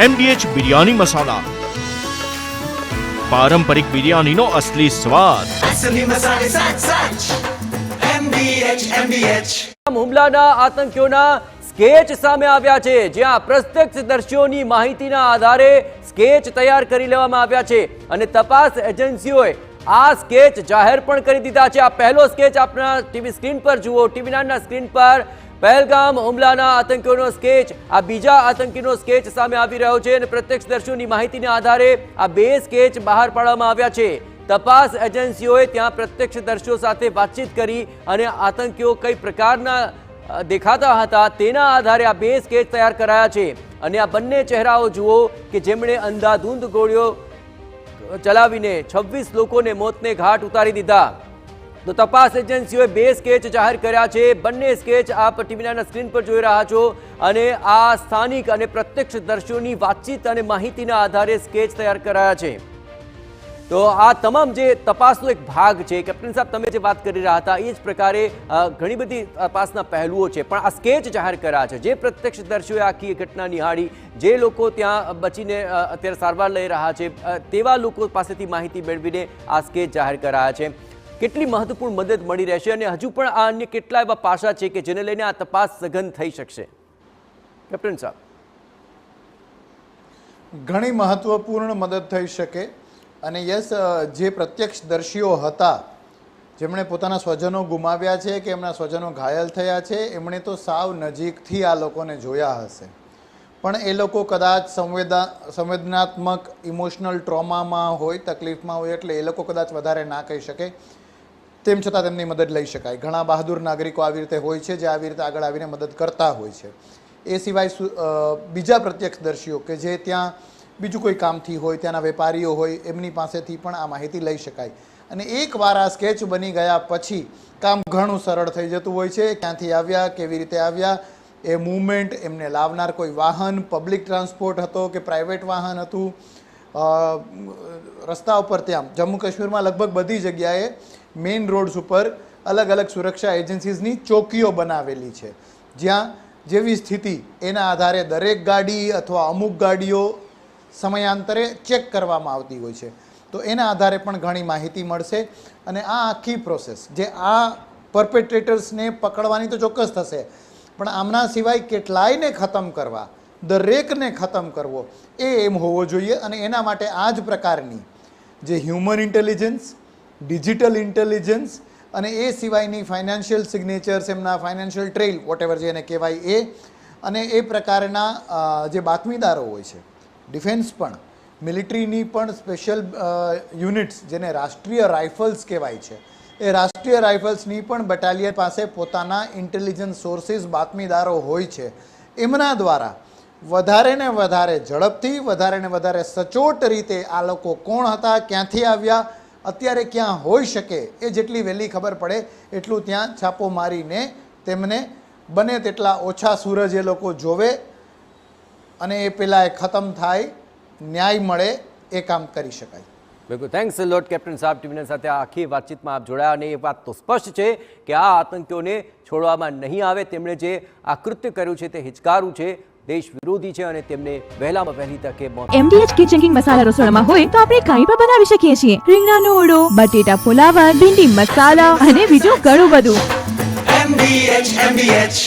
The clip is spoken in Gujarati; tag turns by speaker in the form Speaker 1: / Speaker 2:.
Speaker 1: MDH બિરયાની મસાલા, પારંપરિક બિરયાનીનો અસલી સ્વાદ.
Speaker 2: असली मसाले सच सच MDH
Speaker 3: હુમલાના આતંકીઓના સ્કેચ સામે આવ્યા છે, જ્યાં પ્રત્યક્ષદર્શીઓની માહિતીના આધારે સ્કેચ તૈયાર કરી લેવામાં આવ્યા છે અને તપાસ એજન્સીઓએ આ સ્કેચ જાહેર પણ કરી દીધા છે. આ પહેલો સ્કેચ આપના ટીવી સ્ક્રીન પર જુઓ, ટીવી9ના સ્ક્રીન પર પહેલગામ હુમલાના આતંકીઓનો સ્કેચ. આ બીજા આતંકીનો સ્કેચ સામે આવી રહ્યો છે અને પ્રત્યક્ષદર્શીઓની માહિતીના આધારે આ બે સ્કેચ બહાર પાડવામાં આવ્યા છે. તપાસ એજન્સીઓએ ત્યાં પ્રત્યક્ષદર્શીઓ સાથે વાતચીત કરી અને આતંકીઓ કઈ પ્રકારના દેખાતા હતા તેના આધારે આ બે સ્કેચ તૈયાર કરાયા છે. અને આ બંને ચહેરાઓ જુઓ કે જેમણે અંધાધૂંધ ગોળીઓ ચલાવીને 26 લોકોને મોતને ઘાટ ઉતારી દીધા. તો તપાસ એજન્સીઓએ બે સ્કેચ જાહેર કર્યા છે. બંને સ્કેચ આપ ટીવીના સ્ક્રીન પર જોઈ રહ્યા છો અને આ સ્થાનિક અને પ્રત્યક્ષદર્શીઓની વાતચીત અને માહિતીના આધારે સ્કેચ તૈયાર કરાયા છે. તો આ તમામ જે તપાસનો એક ભાગ છે, કેપ્ટન સાહેબ તમે જે વાત કરી રહ્યા હતા એ જ પ્રકારે ઘણી બધી તપાસના પહેલુઓ છે, પણ આ સ્કેચ જાહેર કર્યા છે. જે પ્રત્યક્ષદર્શીઓએ આખી ઘટના નિહાળી, જે લોકો ત્યાં બચીને અત્યારે સારવાર લઈ રહ્યા છે, તેવા લોકો પાસેથી માહિતી મેળવીને આ સ્કેચ જાહેર કરાયા છે. કેટલી મહત્વપૂર્ણ મદદ મળી રહેશે અને હજુ પણ આ અન્ય કેટલા એવા પાસા છે કે જેને લઈને આ તપાસ સઘન થઈ શકશે? કેપ્ટન સાહેબ.
Speaker 4: ઘણી મહત્વપૂર્ણ મદદ થઈ શકે અને યસ, જે પ્રત્યક્ષદર્શીઓ હતા જેમણે પોતાના સ્વજનો ગુમાવ્યા છે કે એમના સ્વજનો ઘાયલ થયા છે, એમણે તો સાવ નજીકથી આ લોકોને જોયા હશે, પણ એ લોકો કદાચ સંવેદનાત્મક ઇમોશનલ ટ્રોમામાં હોય, તકલીફમાં હોય, એટલે એ લોકો કદાચ વધારે ના કહી શકે. તેમ છતાં તેમની મદદ લઈ શકાય. ઘણા બહાદુર નાગરિકો આવી રીતે હોય છે જે આવી રીતે આગળ આવીને મદદ કરતા હોય છે. એ સિવાય બીજા પ્રત્યક્ષદર્શીઓ કે જે ત્યાં બીજું કોઈ કામથી હોય, ત્યાંના વેપારીઓ હોય, એમની પાસેથી પણ આ માહિતી લઈ શકાય. અને એકવાર આ સ્કેચ બની ગયા પછી કામ ઘણું સરળ થઈ જતું હોય છે. ક્યાંથી આવ્યા, કેવી રીતે આવ્યા, એ મૂવમેન્ટ, એમને લાવનાર કોઈ વાહન, પબ્લિક ટ્રાન્સપોર્ટ હતો કે પ્રાઇવેટ વાહન હતું, રસ્તા ઉપર ત્યાં જમ્મુ કાશ્મીરમાં લગભગ બધી જગ્યાએ મેઇન રોડ્સ ઉપર અલગ અલગ સુરક્ષા એજન્સીઝની ચોકીઓ બનાવેલી છે, જ્યાં જેવી સ્થિતિ એના આધારે દરેક ગાડી અથવા અમુક ગાડીઓ સમયાંતરે ચેક કરવામાં આવતી હોય છે. તો એના આધારે પણ ઘણી માહિતી મળશે અને આ આખી પ્રોસેસ જે આ પરપેટ્રેટર્સને પકડવાની તો ચોક્કસ થશે, પણ આમના સિવાય કેટલાયને ખતમ કરવા, દરેકને ખતમ કરવો એ એમ હોવો જોઈએ. અને એના માટે આ જ પ્રકારની જે હ્યુમન ઇન્ટેલિજન્સ, ડિજિટલ ઇન્ટેલિજન્સ અને એ સિવાયની ફાઇનાન્શિયલ સિગ્નેચર્સ, એમના ફાઇનાન્શિયલ ટ્રેલ, વોટેવર જેને કહેવાય એ, અને એ પ્રકારના જે બાતમીદારો હોય છે, ડિફેન્સ પણ, મિલિટરીની પણ સ્પેશિયલ યુનિટ્સ જેને રાષ્ટ્રીય રાઇફલ્સ કહેવાય છે, એ રાષ્ટ્રીય રાઇફલ્સની પણ બટાલિયન પાસે પોતાના ઇન્ટેલિજન્સ સોર્સિસ, બાતમીદારો હોય છે. એમના દ્વારા વધારે ને વધારે ઝડપથી, વધારે ને વધારે સચોટ રીતે આ લોકો કોણ હતા, ક્યાંથી આવ્યા, અત્યારે ક્યાં હોઈ શકે, એ જેટલી વહેલી ખબર પડે એટલું ત્યાં છાપો મારીને તેમને બને તેટલા ઓછા સૂરજ એ લોકો જોવે અને એ પહેલાં એ ખતમ થાય, ન્યાય મળે, એ કામ કરી શકાય.
Speaker 3: બિલકુલ, થેન્ક્સ લોટ કેપ્ટન સાહેબ. ટીવીના સાથે આખી વાતચીતમાં આપ જોડાયા અને એ વાત તો સ્પષ્ટ છે કે આ આતંકીઓને છોડવામાં નહીં આવે. તેમણે જે આ કૃત્ય કર્યું છે તે હિચકારું છે, દેશ વિરોધી છે અને તેમને વહેલામાં વહેલી તકે
Speaker 5: MDH કિચન કિંગ મસાલા રસોડામાં હોય તો આપણે કાંઈ પણ બનાવી શકીએ છીએ. રીંગણાનો ઓળો, બટેટા ફુલાવર, ભીંડી મસાલા અને બીજું ઘણું બધું.
Speaker 2: MDH